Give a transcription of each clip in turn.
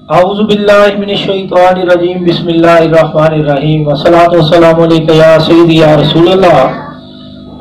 औज़ु बिल्लाहि मिनश शैतानिर रजीम बिस्मिल्लाहिर्रहमानिर रहीम अस्सलातु वस्सलामु अलैका या सय्यदी या रसूलल्लाह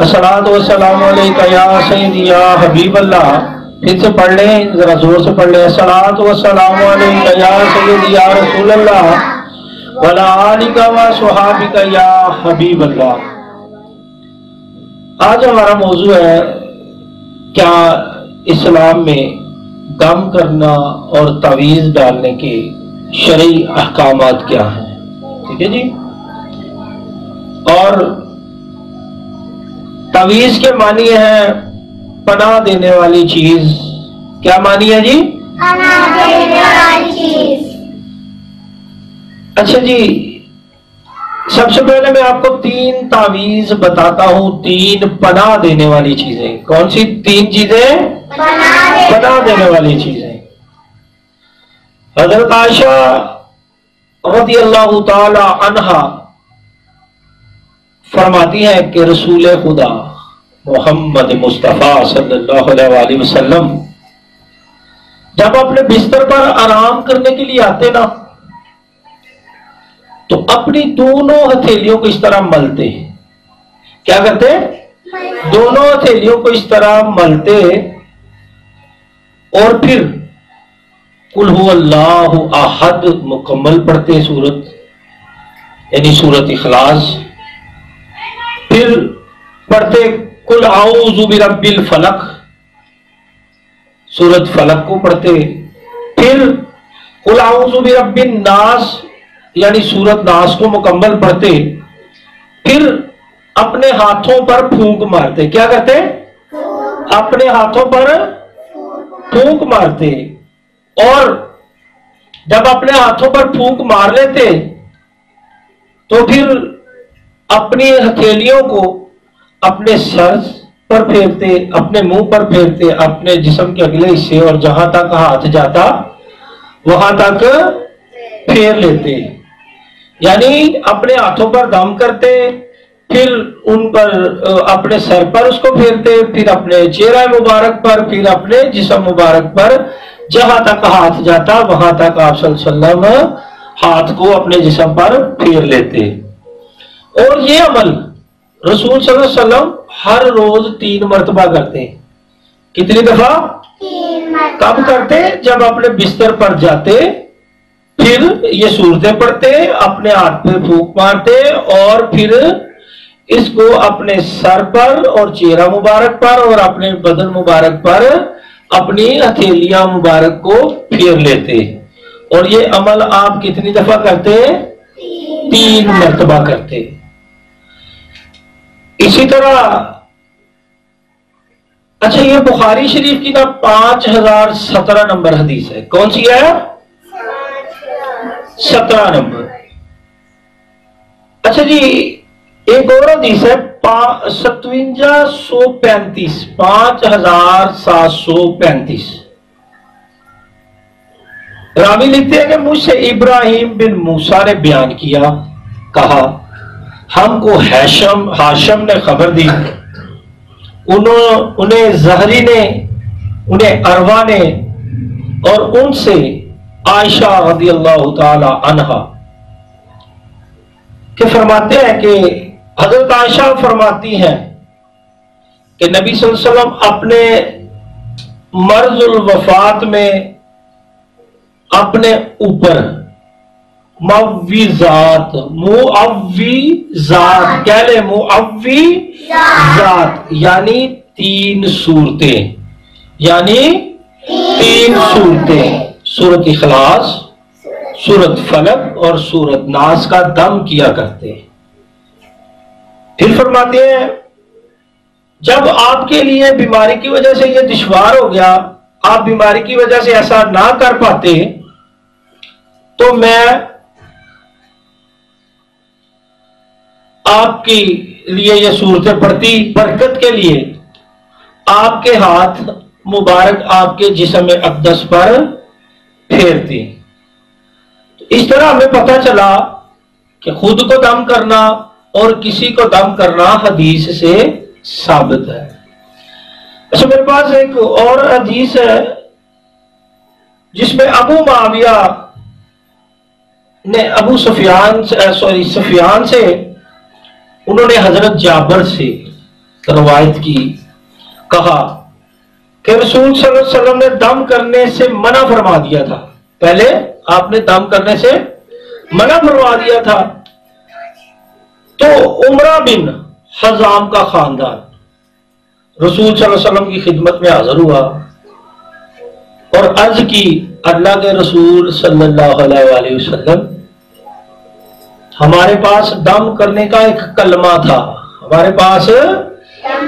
अस्सलातु वस्सलामु अलैका या सय्यदी या हबीबल्लाह। फिर से पढ़ लें, जरा जोर से पढ़ लें। अस्सलातु वस्सलामु अलैका या सय्यदी या रसूलल्लाह वला आलिका व सुहाबिका या हबीबल्लाह। आज हमारा मौजू है क्या इस्लाम में दम करना और तावीज़ डालने के शरई अहकामात क्या हैं। ठीक है जी। और तावीज़ के मानी है पनाह देने वाली चीज। क्या मानी है जी? पनाह देने वाली चीज। अच्छा जी, सबसे पहले मैं आपको 3 तावीज़ बताता हूं, 3 पनाह देने वाली चीजें। कौन सी 3 चीजें? पनाह देने वाली चीजें। हज़रत आयशा रज़ियल्लाहु ताला अन्हा फरमाती है कि रसूल खुदा मोहम्मद मुस्तफ़ा सल्लल्लाहु अलैहि वसल्लम जब अपने बिस्तर पर आराम करने के लिए आते ना, तो अपनी दोनों हथेलियों को इस तरह मलते। क्या करते? दोनों हथेलियों को इस तरह मलते और फिर कुल हुवल्लाहु अहद मुकम्मल पढ़ते सूरत, यानी सूरत इखलास। फिर पढ़ते कुल आऊज़ु बिरब्बिल फलक, सूरत फलक को पढ़ते। फिर कुल आऊज़ु बिरब्बिन नास, यानी सूरत नास को मुकम्मल पढ़ते। फिर अपने हाथों पर फूंक मारते। क्या करते? अपने हाथों पर फूंक मारते। और जब अपने हाथों पर फूंक मार लेते तो फिर अपनी हथेलियों को अपने सर पर फेरते, अपने मुंह पर फेरते, अपने जिस्म के अगले हिस्से और जहां तक हाथ जाता वहां तक फेर लेते। यानी अपने हाथों पर दम करते, फिर उन पर अपने सर पर उसको फेरते, फिर अपने चेहरा मुबारक पर, फिर अपने जिस्म मुबारक पर, जहां तक हाथ जाता वहां तक आप सल्लल्लाहु अलैहि वसल्लम हाथ को अपने जिस्म पर फेर लेते। और ये अमल रसूल सल्लल्लाहु अलैहि वसल्लम हर रोज 3 मरतबा करते। कितनी दफा? 3 मरतबा। कब करते? जब अपने बिस्तर पर जाते, फिर ये सूरतें पढ़ते, अपने हाथ पे फूंक मारते और फिर इसको अपने सर पर और चेहरा मुबारक पर और अपने बदन मुबारक पर अपनी हथेलियां मुबारक को फेर लेते। और ये अमल आप कितनी दफा करते? 3 मरतबा करते। इसी तरह अच्छा, ये बुखारी शरीफ की ना 5017 नंबर हदीस है। कौन सी है? 17 नंबर। अच्छा जी, एक और हदीस है 5735, 5735। रावी लिखते हैं कि मुझसे इब्राहिम बिन मूसा ने बयान किया, कहा हमको हाशम ने खबर दी, उन्हें जहरी ने, उन्हें अरवा ने और उनसे आयशा रज़ियल्लाहु ताला अन्हा के फरमाते हैं कि हजरत आयशा फरमाती हैं कि नबी सल्लल्लाहु अलैहि वसल्लम अपने मर्जुल वफात में अपने ऊपर मुअव्विज़ात, कह ले मुअव्विज़ात, यानी 3 सूरतें, यानी 3 सूरतें, सूरत इखलास, सूरत फलक और सूरत नास का दम किया करते हैं। फिर फरमाते हैं जब आपके लिए बीमारी की वजह से यह दुश्वार हो गया, आप बीमारी की वजह से ऐसा ना कर पाते, तो मैं आपके लिए यह सूरतें पढ़ती, बरकत के लिए आपके हाथ मुबारक आपके जिस्म अक़दस पर फेरती। इस तरह हमें पता चला कि खुद को दम करना और किसी को दम करना हदीस से साबित है। अच्छा, मेरे पास एक और हदीस है जिसमें अबू माविया ने अबू सुफियान सुफियान से उन्होंने हजरत जाबर से रवायत की, कहा कि रसूल सल्लल्लाहु अलैहि वसल्लम ने दम करने से मना फरमा दिया था। पहले आपने दम करने से मना फरमा दिया था। तो उमरा बिन हजाम का खानदान रसूल सल्लल्लाहु अलैहि वसल्लम की खिदमत में हाजिर हुआ और अर्ज की, अल्लाह के रसूल सल्लल्लाहु अलैहि वसल्लम, हमारे पास दम करने का एक कलमा था, हमारे पास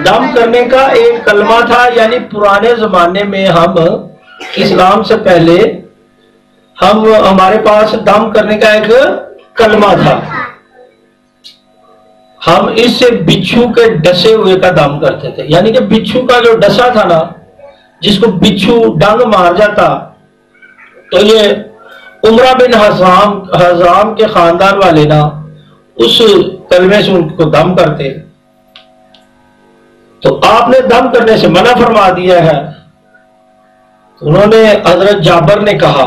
दम करने का एक कलमा था। यानी पुराने जमाने में हम इस्लाम से पहले हमारे पास दम करने का एक कलमा था। हम इससे बिच्छू के डसे हुए का दम करते थे। यानी कि बिच्छू का जो डसा था ना, जिसको बिच्छू डंग मार जाता, तो ये उमरा बिन हजाम के खानदान वाले ना उस कलमे से उनको दम करते। तो आपने दम करने से मना फरमा दिया है। तो उन्होंने हजरत जाबर ने कहा,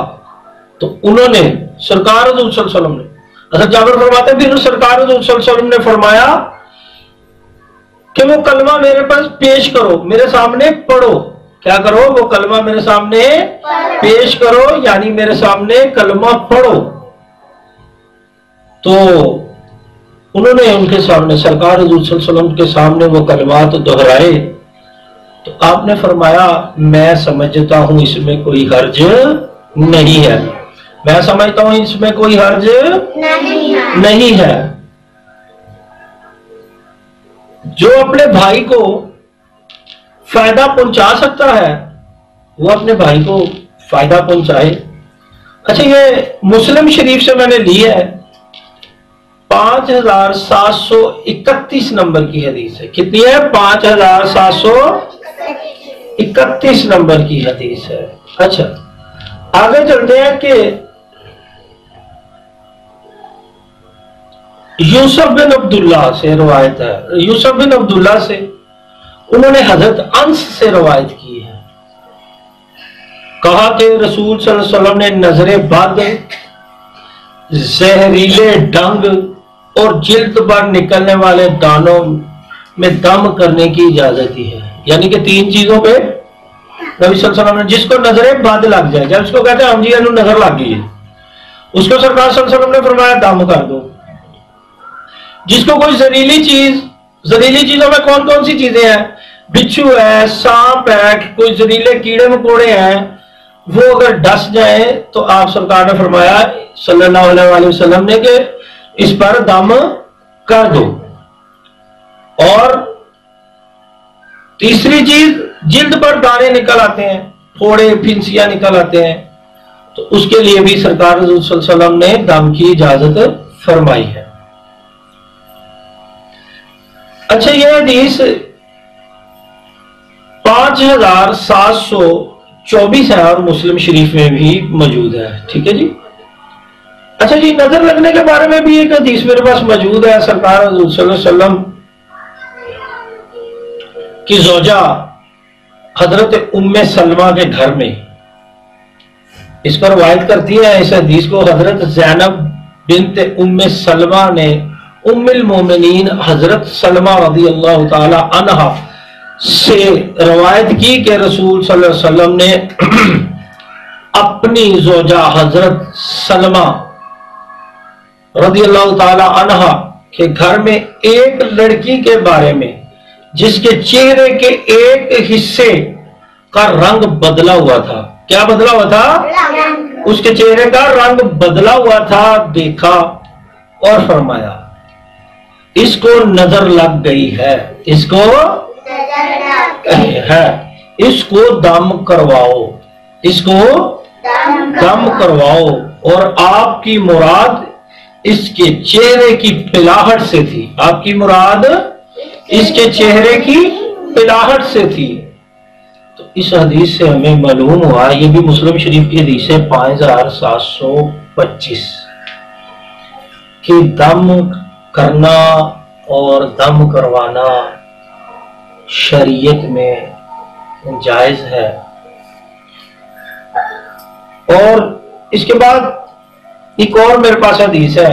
तो उन्होंने सरकार रसूल सल्लल्लाहु अलैहि वसल्लम ने, हजरत जाबर फरमाते फिर सरकार रसूल सल्लल्लाहु अलैहि वसल्लम ने फरमाया कि वो कलमा मेरे पास पेश करो, मेरे सामने पढ़ो। क्या करो? वो कलमा मेरे सामने पेश करो, यानी मेरे सामने कलमा पढ़ो। तो उन्होंने उनके सामने सरकार हज़ूर सल्लल्लाहु अलैहि वसल्लम के सामने वो कलमात दोहराए। तो आपने फरमाया, मैं समझता हूं इसमें कोई हर्ज नहीं है, मैं समझता हूं इसमें कोई हर्ज नहीं है। जो अपने भाई को फायदा पहुंचा सकता है वो अपने भाई को फायदा पहुंचाए। अच्छा, ये मुस्लिम शरीफ से मैंने ली है, 5731 नंबर की हदीस है। कितनी है? 5731 नंबर की हदीस है। अच्छा, आगे चलते हैं कि यूसुफ बिन अब्दुल्ला से रवायत है। यूसुफ बिन अब्दुल्ला से उन्होंने हजरत अंस से रवायत की है, कहा कि रसूल सल्लल्लाहु अलैहि वसल्लम ने नजरे बद, जहरीले डंग और जिल्द पर निकलने वाले दानों में दम करने की इजाजत दी है। यानी कि 3 चीजों पे नबी सल्लल्लाहु अलैहि वसल्लम ने, जिसको नजरे बद लग जाए, जब उसको कहते हैं हम जी नजर लग गई है, उसको सरकार सल्लल्लाहु अलैहि वसल्लम ने फरमाया दम कर दो। जिसको कोई जहरीली चीजों में कौन कौन सी चीजें हैं? बिच्छू है, सांप है, कोई जहरीले कीड़े मकोड़े हैं, वो अगर डस जाए तो आप सरकार ने फरमाया सल्लल्लाहु अलैहि वसल्लम ने कि इस पर दम कर दो। और तीसरी चीज, जिल्द पर दाने निकल आते हैं, फोड़े फिंसियां निकल आते हैं, तो उसके लिए भी सरकार सल्लल्लाहु अलैहि वसल्लम ने दम की इजाजत फरमाई है। अच्छा, यह हदीस 5724 है और मुस्लिम शरीफ में भी मौजूद है। ठीक है जी। अच्छा जी, नजर लगने के बारे में भी एक हदीस मेरे पास मौजूद है। सरकार सल्लल्लाहु अलैहि वसल्लम की जोजा हजरत उम्मे सलमा के घर में, इस पर रवायत करती है इस हदीस को हजरत ज़ैनब बिन्त उम्मे सलमा ने उम्मुल मोमिनीन हजरत सलमा रज़ियल्लाहु ताला अन्हा से रवायत की कि रसूल सल्लल्लाहु अलैहि वसल्लम ने अपनी जोजा हजरत सलमा रज़ियल्लाहु ताला अन्हा के घर में एक लड़की के बारे में जिसके चेहरे के एक हिस्से का रंग बदला हुआ था। क्या बदला हुआ था? उसके चेहरे का रंग बदला हुआ था, देखा और फरमाया इसको नजर लग गई है, इसको इसको दम करवाओ, इसको दम करवाओ। और आपकी मुराद इसके चेहरे की पिलाहट से थी, आपकी मुराद इसके चेहरे की पिलाहट से थी। तो इस हदीस से हमें मालूम हुआ, ये भी मुस्लिम शरीफ की हदीस है 5725, कि दम करना और दम करवाना शरीयत में जायज है। और इसके बाद एक और मेरे पास हदीस है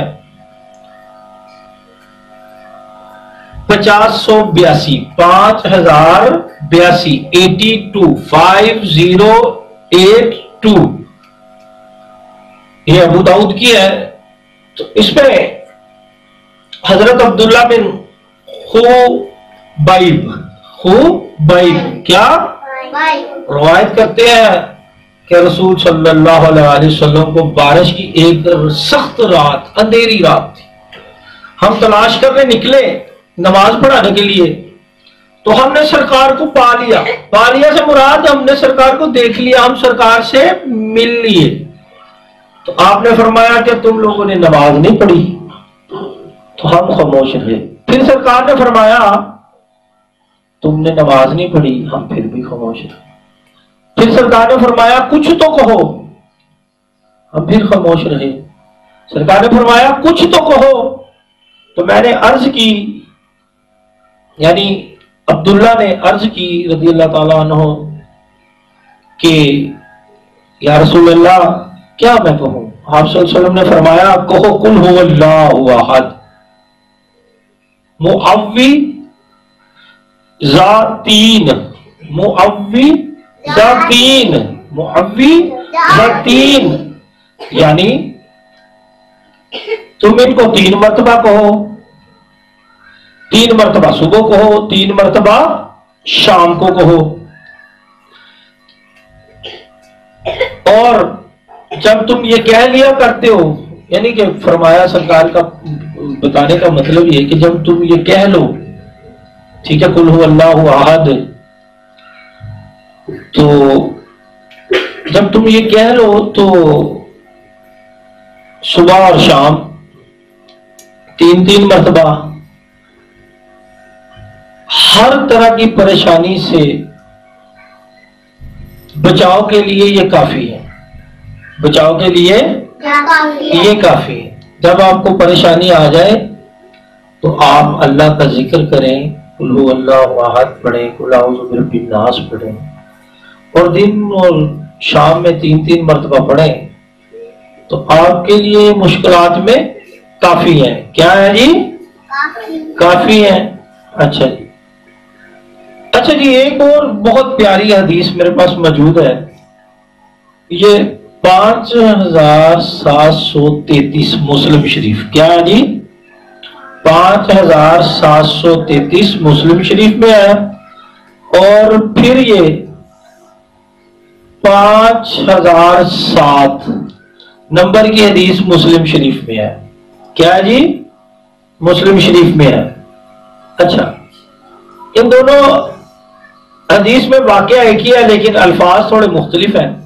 5082 5082 5082 ये अबू दाऊद की है। तो इसमें हजरत अब्दुल्ला बिन खुबैब क्या रवायत करते हैं कि रसूल सल्लल्लाहु अलैहि वसल्लम को बारिश की एक सख्त रात, अंधेरी रात थी। हम तलाश करने निकले नमाज पढ़ाने के लिए, तो हमने सरकार को पा लिया से मुराद हमने सरकार को देख लिया, हम सरकार से मिल लिए। तो आपने फरमाया कि तुम लोगों ने नमाज नहीं पढ़ी, तो हम खामोश रहे। फिर सरकार ने फरमाया तुमने नमाज नहीं पढ़ी, हम फिर भी खामोश रहे। फिर सरकार ने फरमाया कुछ तो कहो, हम फिर खामोश रहे। सरकार ने फरमाया कुछ तो कहो। तो मैंने अर्ज की, यानी अब्दुल्ला ने अर्ज की रज़ी अल्लाह ताला अन्हु कि या रसूल अल्लाह क्या मैं कहूं? आप सल्लल्लाहु अलैहि वसल्लम ने फरमाया कहो कुल हुवल्लाहु अहद मुअव्विज़ातीन, यानी तुम इनको 3 मरतबा कहो, 3 मरतबा सुबह कहो, 3 मरतबा शाम को कहो। और जब तुम ये कह लिया करते हो, यानी कि फरमाया सरकार का बताने का मतलब ये कि जब तुम ये कह लो, ठीक है, कुल हुवल्लाहु अहद, तो जब तुम ये कह लो तो सुबह और शाम 3-3 मरतबा हर तरह की परेशानी से बचाव के लिए ये काफी है, बचाव के लिए ये काफी है। जब आपको परेशानी आ जाए तो आप अल्लाह का जिक्र करें, कुल हुवल्लाहु अहद पढ़ें, कुल औज़ु बिरब्बिन नास पढ़ें, और दिन और शाम में 3-3 मरतबा पढ़ें, तो आपके लिए मुश्किलात में काफी है। क्या है जी? काफी है। अच्छा जी, अच्छा जी, एक और बहुत प्यारी हदीस मेरे पास मौजूद है, ये 5733 मुस्लिम शरीफ। क्या है जी? 5733 मुस्लिम शरीफ में है। और फिर ये 5007 नंबर की हदीस मुस्लिम शरीफ में है। क्या है जी? मुस्लिम शरीफ में है। अच्छा, इन दोनों हदीस में वाकया एक ही है, लेकिन अल्फाज थोड़े मुख्तलिफ हैं।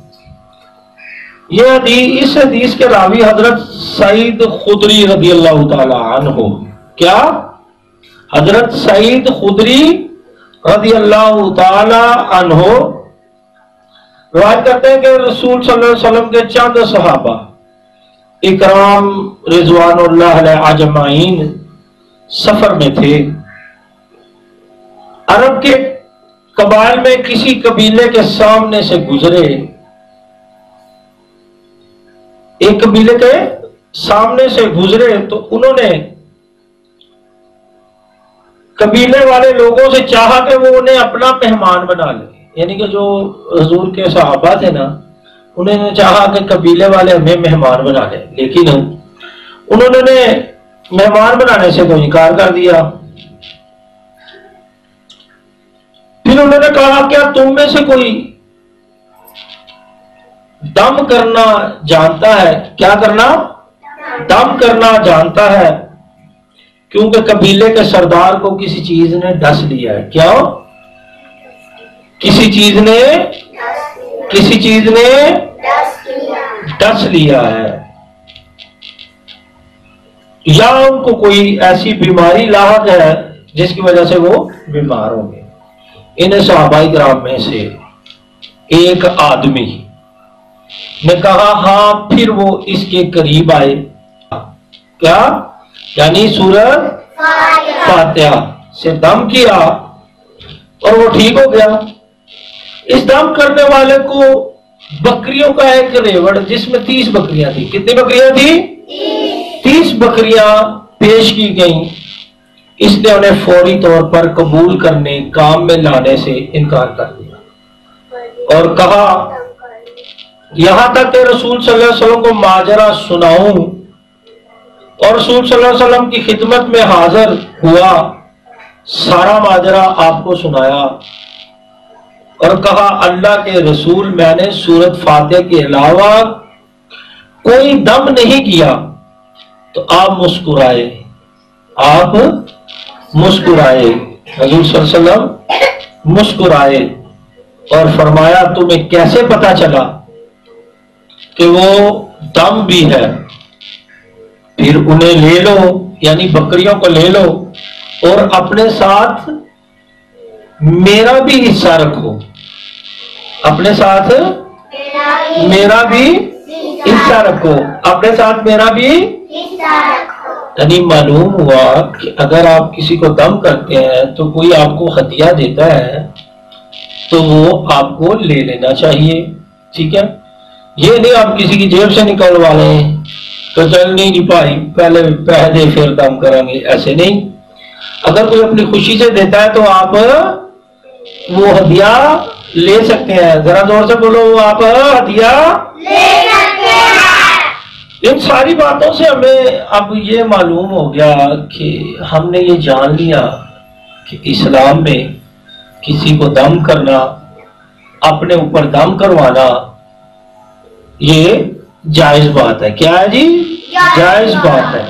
ये हदीस, इस हदीस के रावी हजरत सईद खुदरी रज़ी अल्लाह ताला अन्हु, क्या? हजरत सईद खुदरी रज़ी अल्लाह ताला अन्हु रिवायत करते हैं कि रसूल सल्लल्लाहु अलैहि वसल्लम के चंद सहाबा इकराम रिज़वानुल्लाह अलैहि अजमाइन सफर में थे। अरब के कबाइल में किसी कबीले के सामने से गुजरे, एक कबीले के सामने से गुजरे, तो उन्होंने कबीले वाले लोगों से चाहा कि वो उन्हें अपना मेहमान बना ले। यानी कि जो हुजूर के सहाबा थे ना, उन्होंने चाहा कि कबीले वाले हमें मेहमान बना ले, लेकिन उन्होंने मेहमान बनाने से तो इनकार कर दिया। फिर उन्होंने कहा क्या तुम में से कोई दम करना जानता है? क्या करना? दम करना जानता है? क्योंकि कबीले के सरदार को किसी चीज ने डस लिया है। क्या? किसी चीज ने डस लिया है, या उनको कोई ऐसी बीमारी लाहक है जिसकी वजह से वो बीमार होंगे। इन सहाबाई किराम में से एक आदमी ने कहा हाँ। फिर वो इसके करीब आए, क्या? यानी सूरत फातिहा से दम किया और वो ठीक हो गया। इस दम करने वाले को बकरियों का एक रेवड़ जिसमें 30 बकरियां थी। कितनी बकरियां थी? 30 बकरियां पेश की गईं। इसने उन्हें फौरी तौर पर कबूल करने, काम में लाने से इनकार कर दिया और कहा, यहां तक कि रसूल सल्लल्लाहु अलैहि वसल्लम को माजरा सुनाऊं, और रसूल सल्लल्लाहु अलैहि वसल्लम की खिदमत में हाजिर हुआ, सारा माजरा आपको सुनाया और कहा, अल्लाह के रसूल, मैंने सूरत फातिहा के अलावा कोई दम नहीं किया। तो आप मुस्कुराए, आप मुस्कुराए, हजूर सल्लल्लाहु अलैहि वसल्लम मुस्कुराए और फरमाया, तुम्हें कैसे पता चला कि वो दम भी है? फिर उन्हें ले लो, यानी बकरियों को ले लो और अपने साथ मेरा भी हिस्सा रखो, अपने साथ मेरा भी हिस्सा रखो, अपने साथ मेरा भी हिस्सा रखो। यानी मालूम हुआ कि अगर आप किसी को दम करते हैं तो कोई आपको हदिया देता है तो वो आपको ले लेना चाहिए, ठीक है। ये नहीं आप किसी की जेब से निकलवा लें तो चल नहीं जी भाई पहले पैसे दे फिर दम करेंगे, ऐसे नहीं। अगर कोई अपनी खुशी से देता है तो आप वो हदिया ले सकते हैं। जरा जोर से बोलो, आप हदिया ले सकते हैं। इन सारी बातों से हमें अब ये मालूम हो गया कि हमने ये जान लिया कि इस्लाम में किसी को दम करना, अपने ऊपर दम करवाना, ये जायज बात है। क्या है जी? जायज बात है।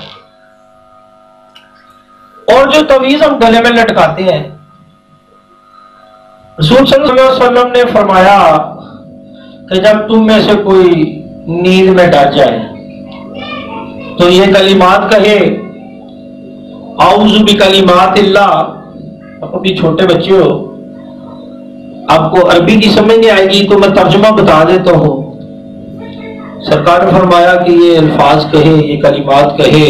और जो तवीज हम गले में लटकाते हैं, रसूल सल्लल्लाहु अलैहि वसल्लम ने फरमाया कि जब तुम में से कोई नींद में डर जाए तो ये कलिमात कहे, आऊज़ु बिकलिमातिल्लाह। अभी छोटे बच्चे हो, आपको अरबी की समझ नहीं आएगी तो मैं तर्जुमा बता देता हूं। सरकार ने फरमाया कि ये अल्फाज कहे, ये कलिमात कहे,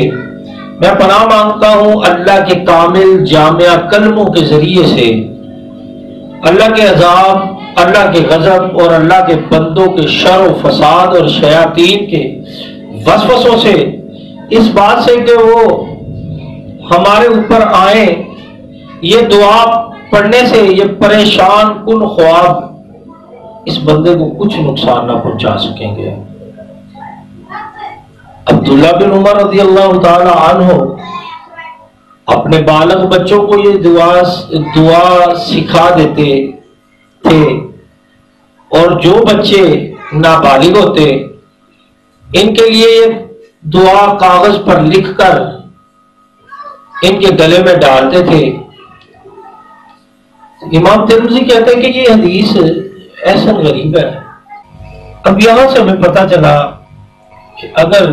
मैं पनाह मांगता हूं अल्लाह के कामिल जामिया कलमों के जरिए से अल्लाह के अजाब, अल्लाह के गजब और अल्लाह के बंदों के शर व फसाद और शयातीन के वसवसों से, इस बात से कि वो हमारे ऊपर आए। ये दुआ पढ़ने से ये परेशान कुन ख्वाब इस बंदे को कुछ नुकसान ना पहुंचा सकेंगे। अब्दुल्ला बिन उमर रज़ियल्लाहु ताला अन्हु अपने बालक बच्चों को ये दुआ सिखा देते थे, और जो बच्चे नाबालिग होते इनके लिए ये दुआ कागज पर लिखकर इनके गले में डालते थे। इमाम तिरमिज़ी कहते हैं कि ये हदीस ऐसा गरीब है। अब यहां से हमें पता चला कि अगर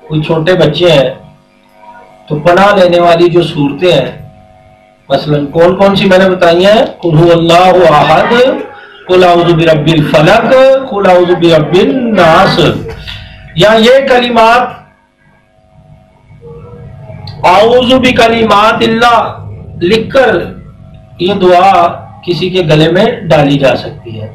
कोई छोटे बच्चे हैं तो पनाह लेने वाली जो सूरतें हैं, मसलन कौन कौन सी मैंने बताई हैं, कुल हुवल्लाहु अहद, कुल औज़ु बिरब्बिल फलक, कुल औज़ु बिरब्बिन नास, या ये कलिमात औज़ु बिकलिमातिल्लाह लिखकर ये दुआ किसी के गले में डाली जा सकती है।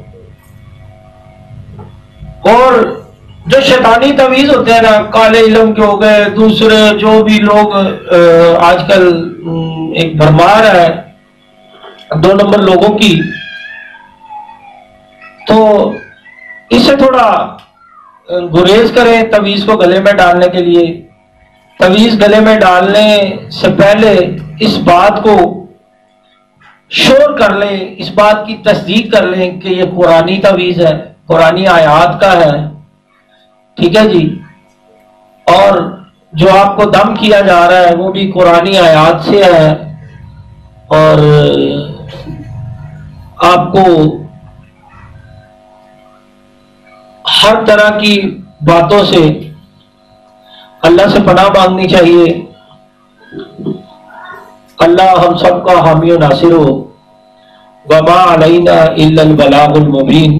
और जो शैतानी तवीज होते हैं ना, काले इलम के हो गए, दूसरे जो भी लोग आजकल एक भरमार है 2 नंबर लोगों की, तो इससे थोड़ा गुरेज करें तवीज को गले में डालने के लिए। तवीज गले में डालने से पहले इस बात को श्योर कर लें, इस बात की तस्दीक कर लें कि ये कुरानी तवीज है, कुरानी आयात का है, ठीक है जी। और जो आपको दम किया जा रहा है वो भी कुरानी आयात से है, और आपको हर तरह की बातों से अल्लाह से पनाह मांगनी चाहिए। अल्लाह हम सबका हामी नासिर हो। वमा अलैना इल्लल बलागुल मुबीन।